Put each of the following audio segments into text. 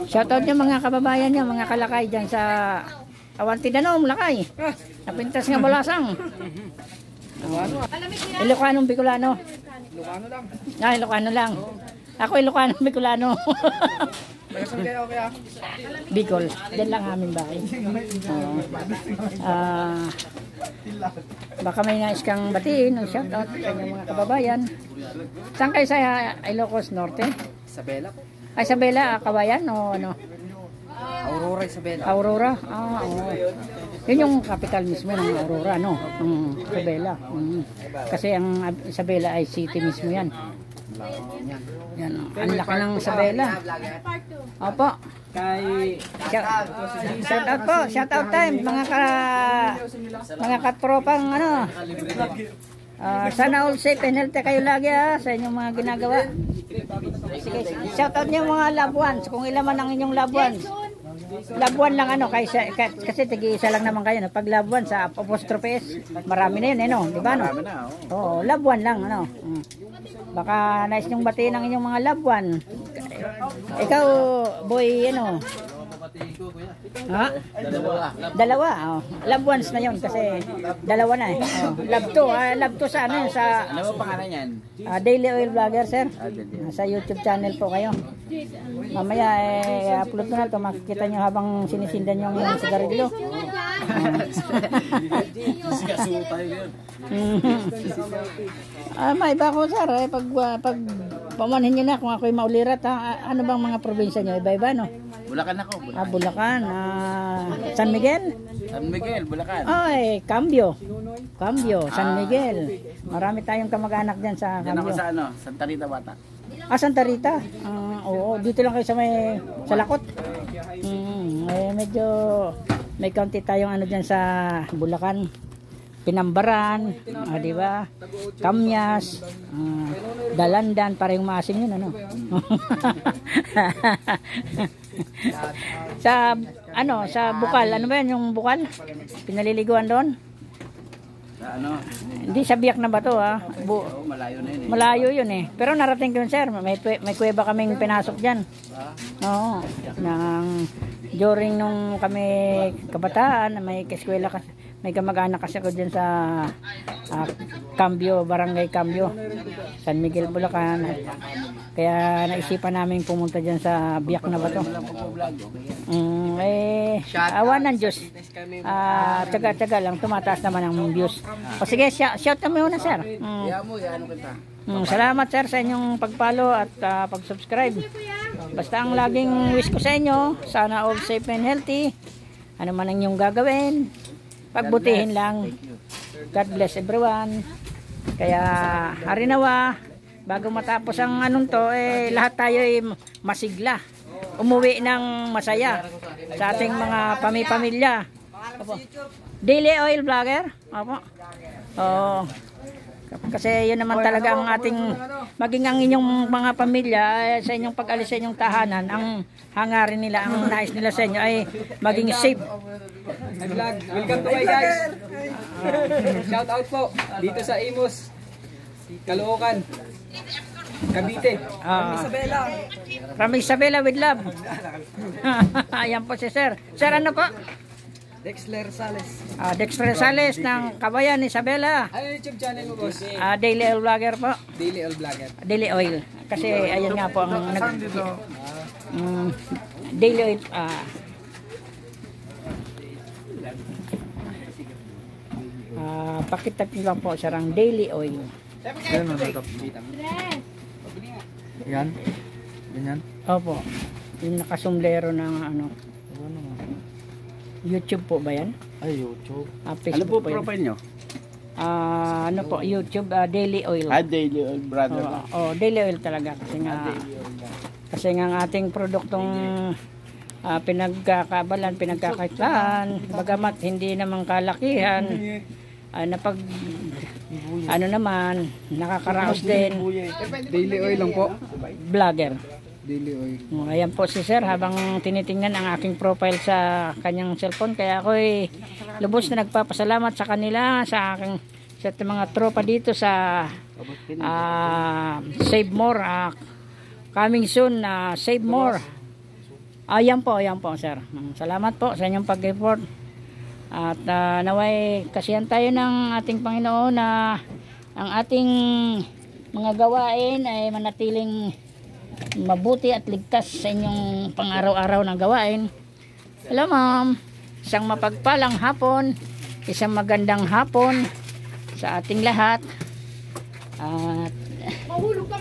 Shoutout nyo mga kababayan nyo, mga kalakay dyan sa Awanti Danom, Lakay. Napintas nga Balasang. Ilocano, Bicolano. Ilocano lang. Ah, Ilocano lang. Ako Ilocano, Bicolano. Bicol. Diyan lang aming bahay. Baka may nais kang batiin. Shoutout sa inyong mga kababayan. Saan kayo sa Ilocos Norte? Isabela po. Ay, Isabela, Kawayan o ano? Aurora Isabela. Aurora? Ah, oo. Yun yung capital mismo ng Aurora, no? Isabela. Kasi ang Isabela ay city mismo yan. Yan, ang laki ng Isabela. Opo. Kay Shout out po, shout out time mga katropang ano. Sana all safe and healthy kayo lagi sa inyong mga ginagawa. Sige, shout out niyo mga loved ones, kung ilan man ang inyong loved ones. Loved one lang ano, kasi tigi-isa lang naman kayo, no? Pag loved one sa apostrophe S, marami na yun, no? Di ba, no? Oo, loved one lang, ano. Baka nais niyong batiin ang inyong mga loved one. Ikaw, boy, ano? Ha? Dalawa. Oh. Loved ones na yun kasi dalawa na eh. Oh. Love to sa ano sa ano ba pangalan yan? Daily Oil Vlogger, sir. Sa YouTube channel po kayo. Mamaya upload ko na to, makikita nyo habang sinisindan yung sigarilyo. May iba ko, sir. Pag pamanhin nyo na kung ako'y maulirat, ano bang mga probinsya nyo? Iba-iba, no? Bulacan ako. Bulacan. San Miguel? San Miguel, Bulacan. Ay, Cambio, San Miguel. Marami tayong kamag-anak dyan sa Cambio. Yan ako sa ano, Santa Rita Bata. Santa Rita? Oo, dito lang kayo sa Lakot. Medyo may kaunti tayong ano dyan sa Bulacan. Pinambaran, di ba? Kamyas, Dalandan, parang maasim yun, ano? sa Bukal, ano ba yan yung Bukal? Pinaliliguan doon? Sa ano? Hindi sa Biak na Bato, ha? Malayo na yun eh. Malayo yun eh. Pero narating ko yun, sir. May kuweba kaming pinasok dyan. Oo. During nung kami kabataan, may eskwela kasi. May kamag-anak kasi ako dyan sa Cambio, Barangay Cambio, San Miguel, Bulacan. Kaya naisipan namin pumunta dyan sa Biak na Bato. Awan ng Diyos. Tsaga-tsaga lang, tumataas naman ang views. O sige, shout kami muna, sir. Salamat, sir, sa inyong pag-follow at pag-subscribe. Basta ang laging wish ko sa inyo, sana all safe and healthy. Ano man ang inyong gagawin, pagbutihin lang. God bless everyone. Kaya harinawa, bago matapos ang anong to, lahat tayo ay masigla. Umuwi ng masaya sa ating mga pamilya. Daily Oil Vlogger. Opo. Oo. Kasi yun naman talaga ang ating maging ang inyong mga pamilya sa inyong pag-alis sa inyong tahanan, ang hangarin nila, ang nais nila sa inyo ay maging safe. Welcome to my guys. Shout out po dito sa Imus, Caloocan, Cavite. From Isabela with love. Ayan po si sir. Sir, ano po? Dexler Sales. Dexler Sales ng Kabayan, Isabela. Ano YouTube channel mo, boss? Daily Oil Vlogger po. Daily Oil Vlogger. Daily Oil. Kasi ayan nga po ang Daily Oil. Pakitap nyo lang po sarang Daily Oil. Yan. Ganyan. Opo. Yung nakasumlero ng ano. YouTube po ba yan? Ay, YouTube. Facebook Ano po po profile nyo? Ano po, YouTube, Daily Oil. Daily Oil brother. Daily Oil talaga. Kasi nga ang ating produktong pinagkakabalan, pinagkakaitlaan, bagamat hindi naman kalakihan, ano naman, nakakaraos din. Daily Oil lang po. Vlogger. Daily Oil. Ayan po si sir habang tinitingnan ang aking profile sa kanyang cellphone, kaya ako'y lubos na nagpapasalamat sa kanila, sa aking mga tropa dito sa Save More, coming soon, Save More. Ayan po, sir. Salamat po sa inyong pag-report. At naway kasihan tayo ng ating Panginoon na ang ating mga gawain ay manatiling mabuti at ligtas sa inyong pang-araw-araw na gawain. Hello ma'am, isang mapagpalang hapon, isang magandang hapon sa ating lahat. At mahulog ka!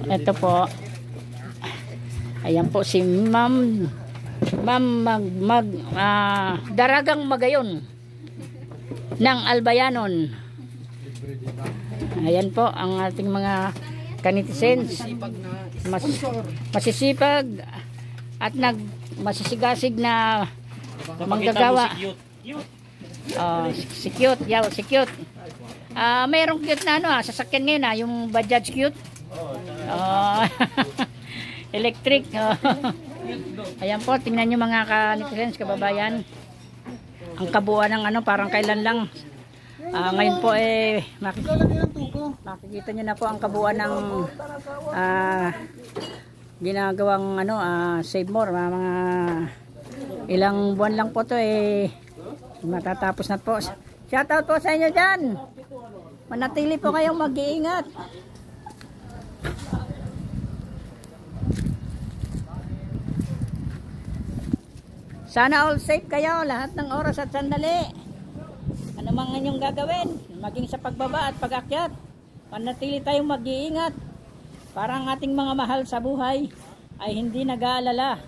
Ito po, ayan po si ma'am Daragang Magayon ng Albayanon. Ayan po ang ating mga kanitizens, masisipag at masisigasig na manggagawa. Si cute, si cute. Mayroong cute na sasakyan ngayon yung Bajaj cute. Electric. Ayan po, tingnan nyo mga kanitizens, kababayan. Ang kabuuan ng parang kailan lang. Ngayon po makikita nyo na po ang kabuuan ng ginagawang Save More. Mga ilang buwan lang po to matatapos na po. Shoutout po sa inyo dyan. Manatili po kayong mag-iingat. Sana all safe kayo lahat ng oras at sandali. Ano mang inyong gagawin, maging sa pagbaba at pag-akyat, manatili tayong mag-iingat para ang ating mga mahal sa buhay ay hindi nag-aalala,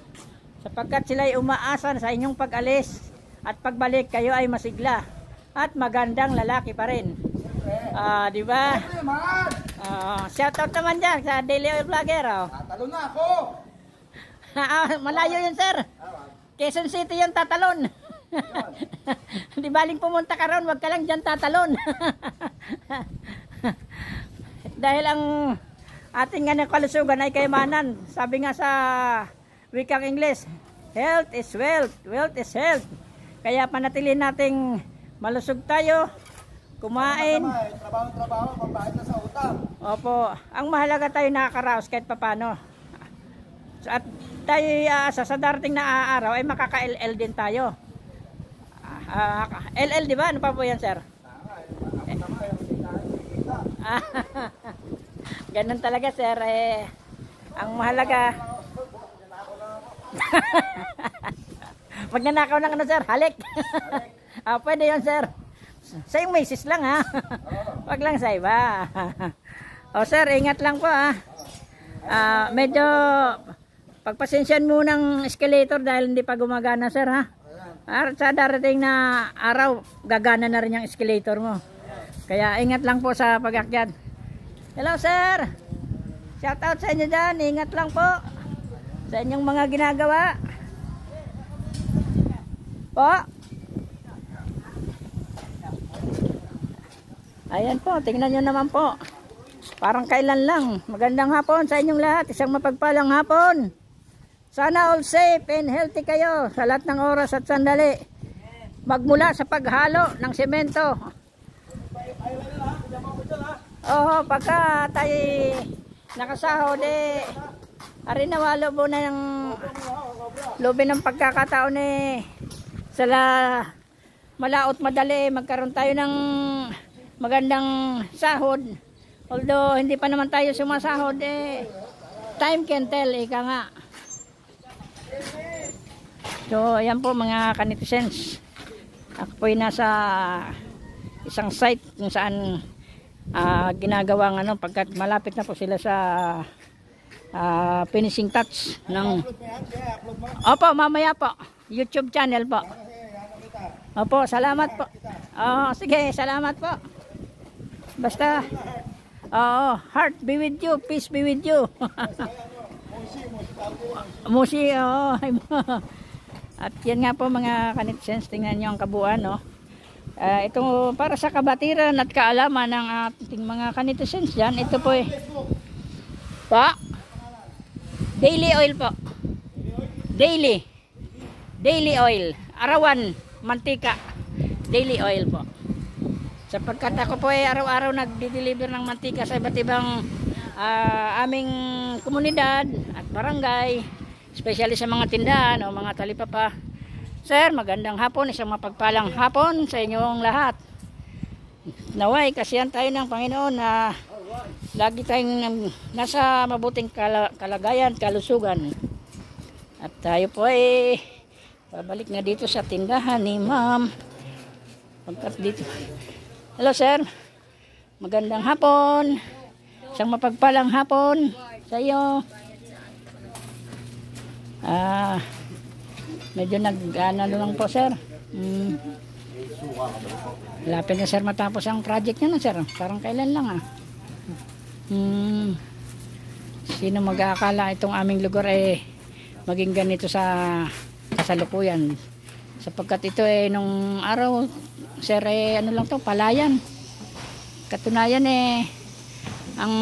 sapagkat sila ay umaasa sa inyong pag-alis at pagbalik kayo ay masigla at magandang lalaki pa rin. Di ba? Shoutout naman dyan sa Daily Oil Vlogger. Tatalo na ako! Malayo yun, sir. Quezon City yung tatalon. Di baling pumunta ka ron, wag ka lang dyan tatalon. Dahil ang ating kalusugan ay kayamanan. Sabi nga sa wikang Ingles, health is wealth, wealth is health. Kaya panatili nating malusog tayo, kumain. Trabaho, pambayad na sa utang. Opo, ang mahalaga tayo nakakaraos kahit papano. At tayo sa darating na araw ay makaka-LL din tayo. LL, di ba? Ano pa po yan, sir? Ganun talaga, sir. Ang mahalaga magnanakaw ng sir, halik. Pwede yun, sir. Sa yung misis lang, ha? Wag lang sa iba. Sir, ingat lang po, ha? Medyo pagpasensyan mo ng escalator dahil hindi pa gumagana, sir, ha? Sa darating na araw, gagana na rin yung escalator mo. Kaya ingat lang po sa pag-akyat. Hello, sir! Shout out sa inyo dyan. Ingat lang po sa inyong mga ginagawa. Po. Ayan po, tingnan nyo naman po. Parang kailan lang. Magandang hapon sa inyong lahat. Isang mapagpalang hapon. Sana all safe and healthy kayo sa lahat ng oras at sandali. Magmula sa paghalo ng semento. Pagka tayo nakasahod ari nawalo po na ng lobby ng pagkakataon sala malaot madali magkaroon tayo ng magandang sahod. Although hindi pa naman tayo sumasahod time can tell, ika nga. So ayan po mga kanitizens, ako po ay nasa isang site kung saan ginagawang pagkat malapit na po sila sa finishing touch ng mamaya po YouTube channel po. Opo, salamat po. Sige, salamat po. Basta heart be with you, peace be with you. Musi, At yan nga po mga kanitizens, tingnan nyo ang kabuuan, ito para sa kabatiran at kaalaman ng ating mga kanitizens dyan. Ito po daily oil po. Daily oil. Arawan, mantika. Daily oil po. Sapagkat ako po araw-araw nagdi-deliver ng mantika sa iba't ibang aming komunidad at barangay. especially sa mga tindahan o mga talipapa. Sir, magandang hapon, isang mapagpalang hapon sa inyong lahat. Naway, kasihan tayo ng Panginoon na lagi tayong nasa mabuting kalagayan, kalusugan. At tayo po ay babalik na dito sa tindahan ni Ma'am. Pagkat dito. Hello sir, magandang hapon, isang mapagpalang hapon sa iyo. Medyo nag-ano lang po sir. Lapit na sir matapos ang project niya na sir. Parang kailan lang Sino mag-aakala itong aming lugar maging ganito sa kasalukuyan. Sapagkat ito nung araw sir ano lang to, palayan. Katunayan ang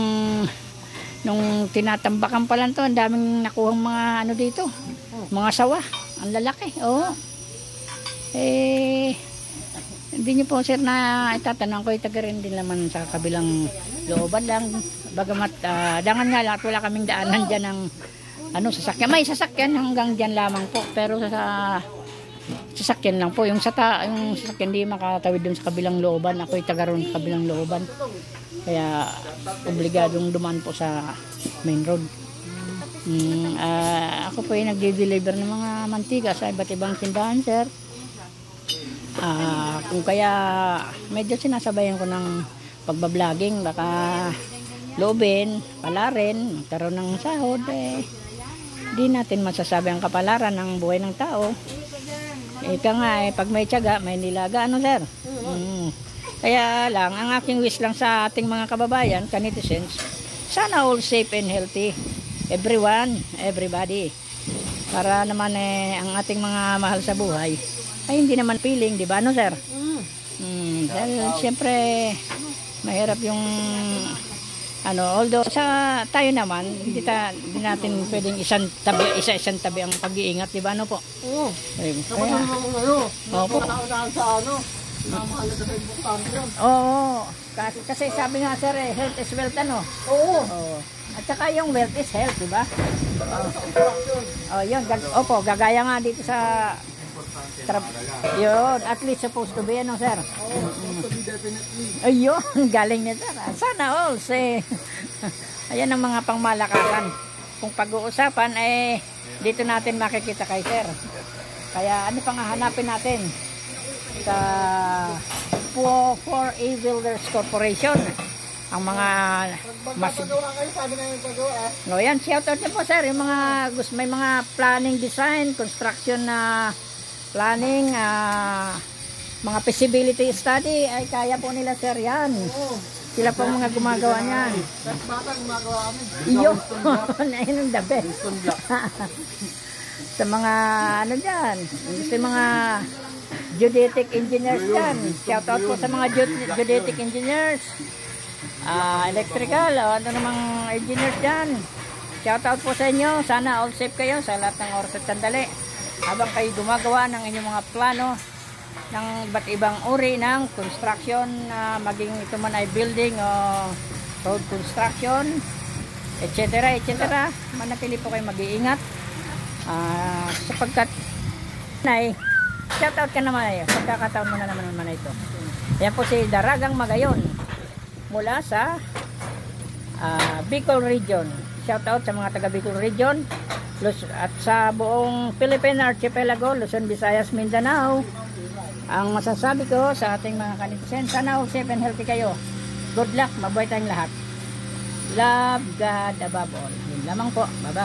nung tinatambakan pa lang to, ang daming nakuhang mga ano dito. Mga sawa. Ang lalaki, hindi niyo po sir na itatanong ko, taga rin din naman sa kabilang looban lang. Bagamat dangan nga lang at wala kaming daanan dyan ng sasakyan. May sasakyan hanggang dyan lamang po, pero sa sasakyan lang po. Yung sasakyan di makatawid dun sa kabilang looban. Ako'y taga ron sa kabilang looban. Kaya obligadong dumaan po sa main road. Ako po ay nagde-deliver ng mga mantika sa iba't ibang tindahan sir. Kung kaya medyo sinasabayan ko ng pagbabloging, baka loobin, palarin, magkaroon ng sahod di natin masasabi ang kapalaran ng buhay ng tao. Ika nga pag may tiyaga, may nilaga sir. Kaya lang, ang aking wish lang sa ating mga kababayan, kanitizens, sana all safe and healthy. Everyone, everybody. Para naman ang ating mga mahal sa buhay ay hindi naman feeling, di ba sir? Dahil siyempre mahirap yung although sa tayo naman hindi natin pwedeng isang tabi ang pag-iingat, di ba po? Kasi sabi nga sir health is wealth At saka yung wealth is health, di ba? Yun. Gagaya nga dito sa yun, at least supposed to be, sir? Ayun, galing niya, sir. Sana all, ayan ang mga pangmalakasan. Kung pag-uusapan, dito natin makikita kay sir. Kaya, ano pang hahanapin natin? Sa 4A Builders Corporation. Ang mga yan, shoutout niyo po sir, yung mga may mga planning design, construction na planning, mga feasibility study, ay kaya po nila sir yan. Sila po mga gumagawa niyan. Iyo, ayun ang the best. Sa mga dyan, gusto yung mga geodetic engineers dyan, shoutout po sa mga geodetic engineers. Electrical, ano namang engineers dyan, shout out po sa inyo. Sana all safe kayo sa lahat ng oras at sandali habang kayo gumagawa ng inyong mga plano ng iba't ibang uri ng construction, maging ito man ay building o road construction, etc. Manatili po kayo mag-iingat sapagkat shout out ka naman pagkakataon mo na naman ito. Yan po si Daragang Magayon mula sa Bicol Region. Shout out sa mga taga Bicol Region at sa buong Philippine Archipelago, Luzon, Visayas, Mindanao. Ang masasabi ko sa ating mga kanitizens, sana all safe and healthy kayo. Good luck, mabuhay tayong lahat. Love God above all. Yun lamang po. Bye-bye.